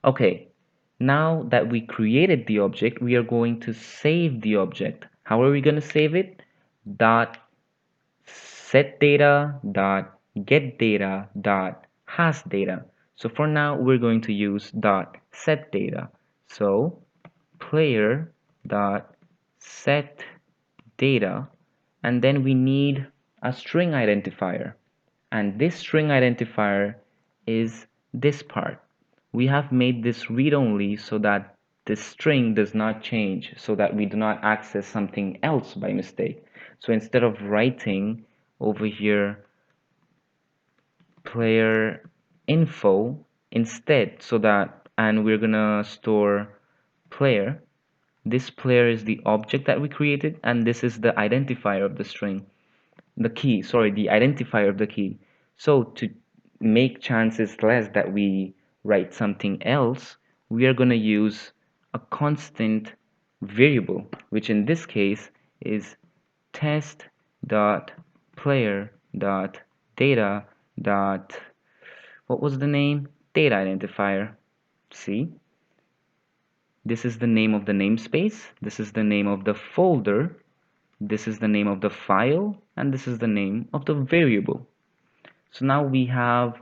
Okay, now that we created the object, we are going to save the object. How are we going to save it? Dot SetData dot GetData dot HasData. So for now, we're going to use dot SetData. So player dot SetData, and then we need a string identifier, and this string identifier is this part. We have made this read-only so that this string does not change, so that we do not access something else by mistake. So instead of writing over here PlayerInfo instead, so that, and we're gonna store player. This player is the object that we created, and this is the identifier of the string, the key, sorry, the identifier of the key. So to make chances less that we write something else, we are going to use a constant variable, which in this case is test dot player dot data dot, what was the name? Data identifier. See, this is the name of the namespace, this is the name of the folder, this is the name of the file, and this is the name of the variable. So now we have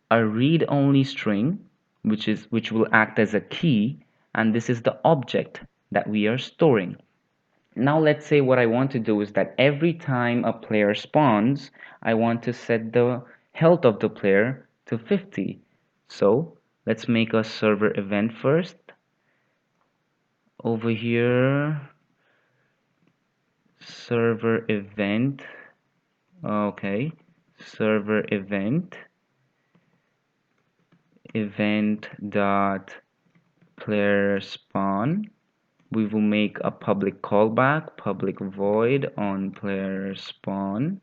a read-only string, which will act as a key, and this is the object that we are storing. Now let's say what I want to do is that every time a player spawns, I want to set the health of the player to 50. So let's make a server event first. Over here, server event. Okay, server event dot player spawn. We will make a public callback, public void on player spawn.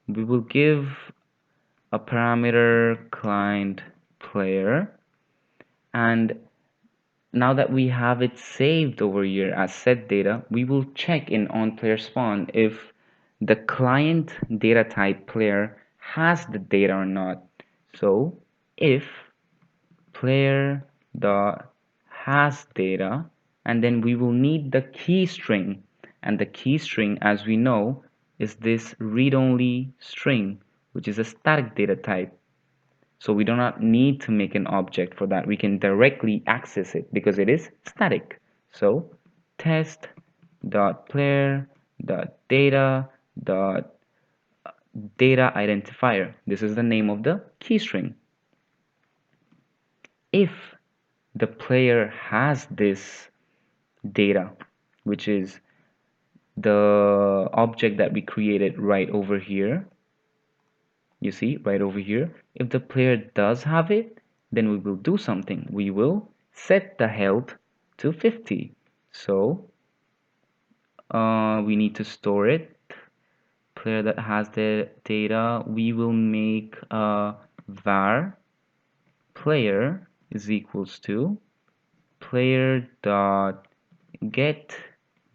We will give a parameter client player, and now that we have it saved over here as SetData, we will check in on player spawn if the client data type player has the data or not. So if player dot has data, and then we will need the key string, and the key string, as we know, is this read-only string, which is a static data type. So we do not need to make an object for that. We can directly access it because it is static. So test dot player dot data dot data identifier. This is the name of the key string. If the player has this data, which is the object that we created right over here, you see right over here, if the player does have it, then we will do something. We will set the health to 50. So we need to store it. Player that has the data, we will make a var player is equals to player dot get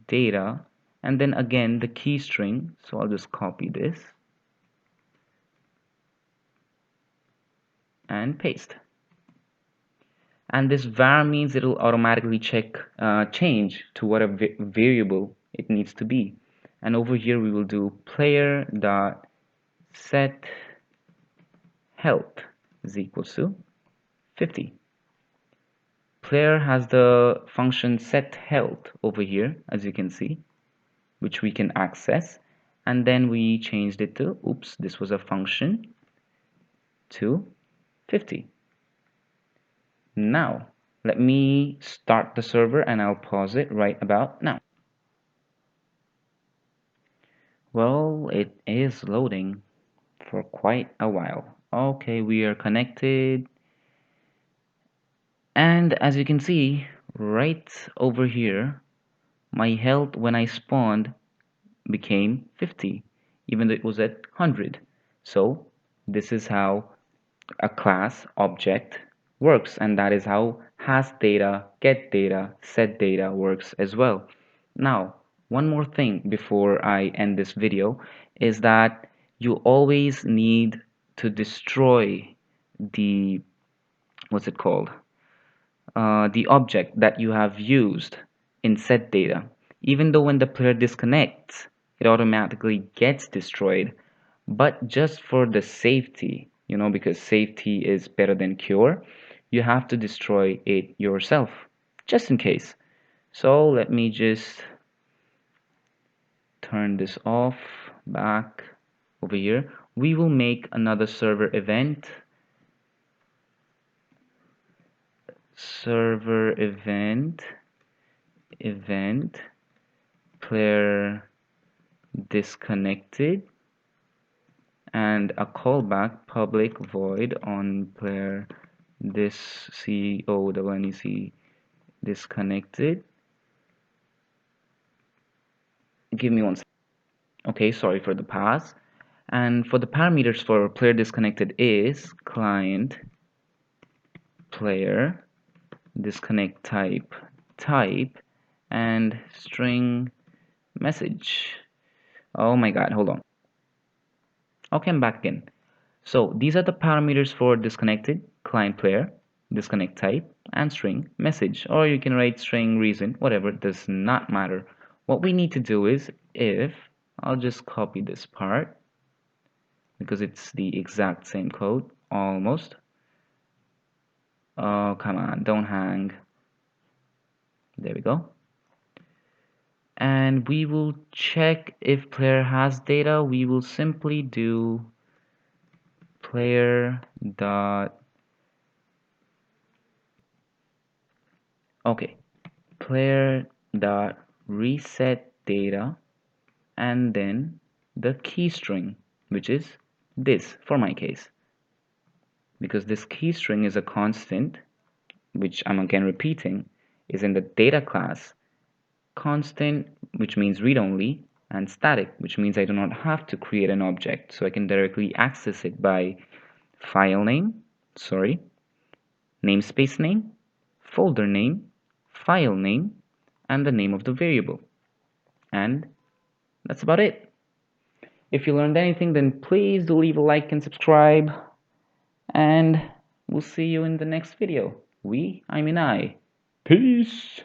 data, and then again the key string. So I'll just copy this and paste. And this var means it'll automatically change to what a variable it needs to be. And over here we will do player dot set health is equals to 50. Player has the function set health over here, as you can see, which we can access, and then we changed it to, oops, this was a function, to 50. Now let me start the server and I'll pause it right about now. Well, it is loading for quite a while. Okay, we are connected, and as you can see right over here, my health when I spawned became 50, even though it was at 100. So this is how a class object works, and that is how HasData, GetData, SetData works as well. Now, one more thing before I end this video is that you always need to destroy the, what's it called? the object that you have used in SetData. Even though when the player disconnects, it automatically gets destroyed, but just for the safety, because safety is better than cure, you have to destroy it yourself, just in case. So let me just turn this off back over here. We will make another server event player disconnected, and a callback public void on player CONNEC disconnected. Give me one second. Okay, sorry for the pause. And for the parameters for player disconnected is client player disconnect type and string message. Oh my god, hold on. Okay, I'm back again. So these are the parameters for disconnected, client player, disconnect type, and string message. Or you can write string reason, whatever, does not matter. What we need to do is if, I'll just copy this part because it's the exact same code, almost. Oh, come on, don't hang. There we go. And we will check if player has data. We will simply do player dot, okay, player dot reset data, and then the key string, which is this for my case, because this key string is a constant, which I'm again repeating, is in the data class. Constant, which means read only, and static, which means I do not have to create an object, so I can directly access it by file name, namespace name, folder name, file name, and the name of the variable. And that's about it. If you learned anything, then please do leave a like and subscribe, and we'll see you in the next video. I mean I. Peace!